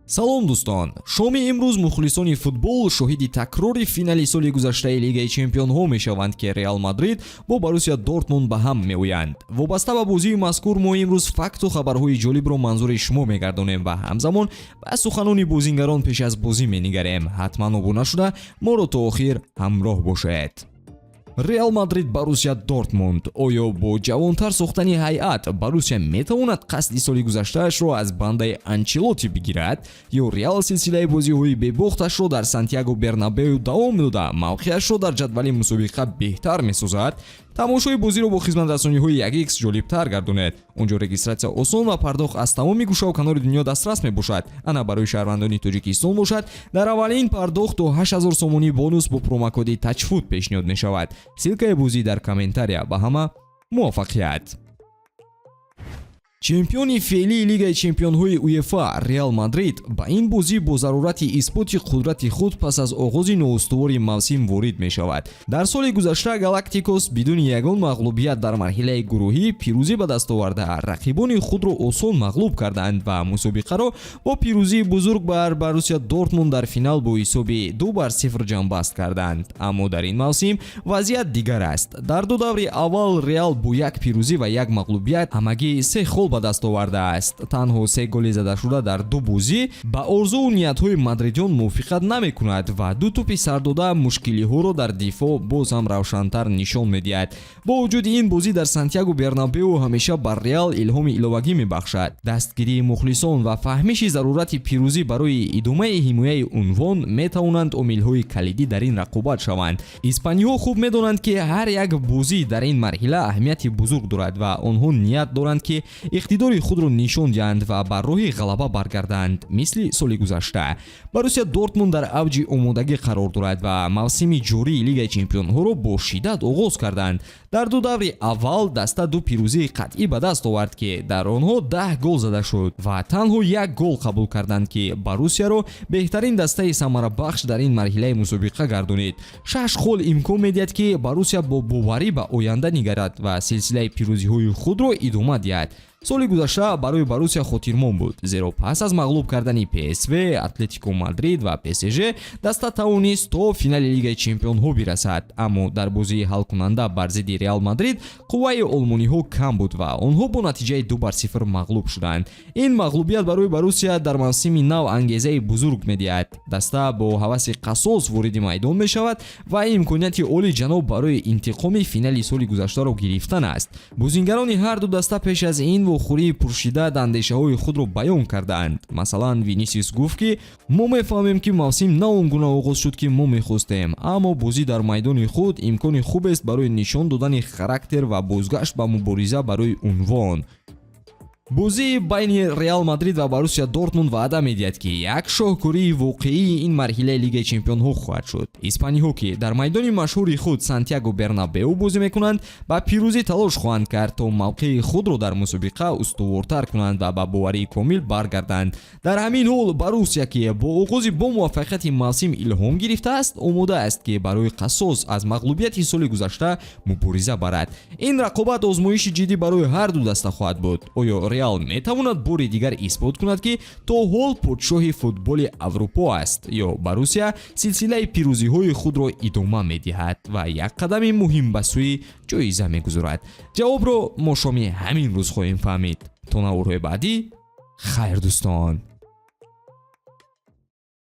салом дӯстон, шоми имрӯз мухлисони футбол шоҳиди такрори финали соли гузаштаи Лигаи Чемпионҳо мешаванд ки Реал Мадрид бо Боруссия Дортмунд ба ҳам меоянд. Вобаста ба бозии мазкур мо имрӯз факту хабарҳои ҷолибро манзури шумо мегардонем ва ҳамзамон ба суханони бозингарон пеш аз бозӣ менигарем. Ҳатман обуна шуда моро то охир ҳамроҳ бошед. Реал Мадрид Боруссия Дортмунд. Оё бо ҷавонтар сохтани ҳайат Боруссия метавонад қасди соли гузаштаашро аз бандаи Анчелоти бигирад ё Реал силсилаи бозиҳои бебохташро дар Сантьяго Бернабеу давом дода мавқеашро дар ҷадвали мусобиқа беҳтар месозад? тамошои бозиро бо хизматрасониҳои 1x ҷолибтар гардонед. онҷо регистратсия осон ва пардохт аз тамоми гӯшаву канори дунё дастрас мебошад. ана барои шаҳрвандони Тоҷикистон бошад, дар аввалин пардохт то 8000 сомонӣ бонус бо промокоди Touchfood пешниҳод мешавад. силкаи бозӣ дар комментария. ба ҳама муваффақият. чемпиони феълии Лигаи Чемпионҳои УЕФА Реал Мадрид ба ин бозӣ бо зарурати исботи қудрати худ пас аз оғози ноустувори мавсим ворид мешавад. дар соли гузашта Галактикос бидуни ягон мағлубият дар марҳилаи гурӯҳӣ пирӯзӣ ба даст оварда рақибони худро осон мағлуб карданд ва мусобиқаро бо пирӯзии бузург бар Боруссия Дортмунд дар финал бо ҳисоби 2-0 ҷамъбаст карданд. аммо дар ин мавсим вазъият дигар аст. дар ду даври аввал Реал бо як пирӯзӣ ва як мағлубият ҳамагӣ 3 хол ба даст овардааст. танҳо 3 голи задашуда дар ду бозӣ ба орзуу ниятҳои мадридиён мувофиқат намекунад ва ду тӯпи сардода мушкилиҳоро дар дифоъ боз ҳам равшантар нишон медиҳад. бо вуҷуди ин бозӣ дар Сантьяго Бернабеу ҳамеша ба Реал илҳоми иловагӣ мебахшад. дастгирии мухлисон ва фаҳмиши зарурати пирӯзӣ барои идомаи ҳимояи унвон метавонанд омилҳои калидӣ дар ин рақобат шаванд. испаниҳо хуб медонанд ки ҳар як бозӣ дар ин марҳила аҳамияти бузург дорад ва онҳо ният доранд ки иқтидори худро нишон диҳанд ва ба роҳи ғалаба баргарданд. мисли соли гузашта Боруссия Дортмунд дар авҷи омодагӣ қарор дорад ва мавсими ҷории Лигаи Чемпионҳоро бо шиддат оғоз карданд. дар ду даври аввал даста ду пирӯзии қатъӣ ба даст овард ки дар онҳо 10 гол зада шуд ва танҳо як гол қабул карданд ки Боруссияро беҳтарин дастаи самарабахш дар ин марҳилаи мусобиқа гардонид. 6 хол имкон медиҳад ки Боруссия бо боварӣ ба оянда нигарад ва силсилаи пирӯзиҳои худро идома диҳад. соли гузашта барои Боруссия хотирмон буд, зеро пас аз мағлуб кардани ПСВ, Атлетико Мадрид ва ПСЖ даста тавонист то финали Лигаи Чемпионҳо бирасад. аммо дар бозии ҳалкунанда бар зидди Реал Мадрид қувваи олмониҳо кам буд ва онҳо бо натиҷаи 2-0 мағлуб шуданд. ин мағлубият барои Боруссия дар мавсими нав ангезаи бузург медиҳад. даста бо ҳаваси қасос вориди майдон мешавад ва имконияти олиҷаноб барои интиқоми финали соли гузаштаро гирифтан аст. бозингарони ҳар ду даста пеш аз ин вохӯрии пуршиддат андешаҳои худро баён кардаанд. масалан Винисиус гуфт ки мо мефаҳмем ки мавсим на он гуна оғоз шуд ки мо мехостем, аммо бозӣ дар майдони худ имкони хубест барои нишон додани характер ва бозгашт ба мубориза барои унвон. бозии байни Реал Мадрид ва Боруссия Дортмунд ваъда медиҳад ки як шоҳкории воқеии ин марҳилаи Лигаи Чемпионҳо хоҳад шуд. испаниҳо ки дар майдони машҳури худ Сантьяго Бернабеу бозӣ мекунанд ба пирӯзӣ талош хоҳанд кард то мавқеи худро дар мусобиқа устувортар кунанд ва ба боварии комил баргарданд. дар ҳамин ҳол Боруссия ки бо оғози бо муваффақияти мавсим илҳом гирифтааст омода аст ки барои қасос аз мағлубияти соли гузашта мубориза барад. ин рақобат озмоиши ҷиддӣ барои ҳар ду даста хоҳад буд. оё Реал метавонад бори дигар исбот кунад ки то ҳол подшоҳи футболи Аврупо аст ё Боруссия силсилаи пирӯзиҳои худро идома медиҳад ва як қадами муҳим ба сӯи ҷоиза мегузорад. ҷавобро мо шоми ҳамин рӯз хоҳем фаҳмид. то наврҳои баъдӣ хайр дӯстон.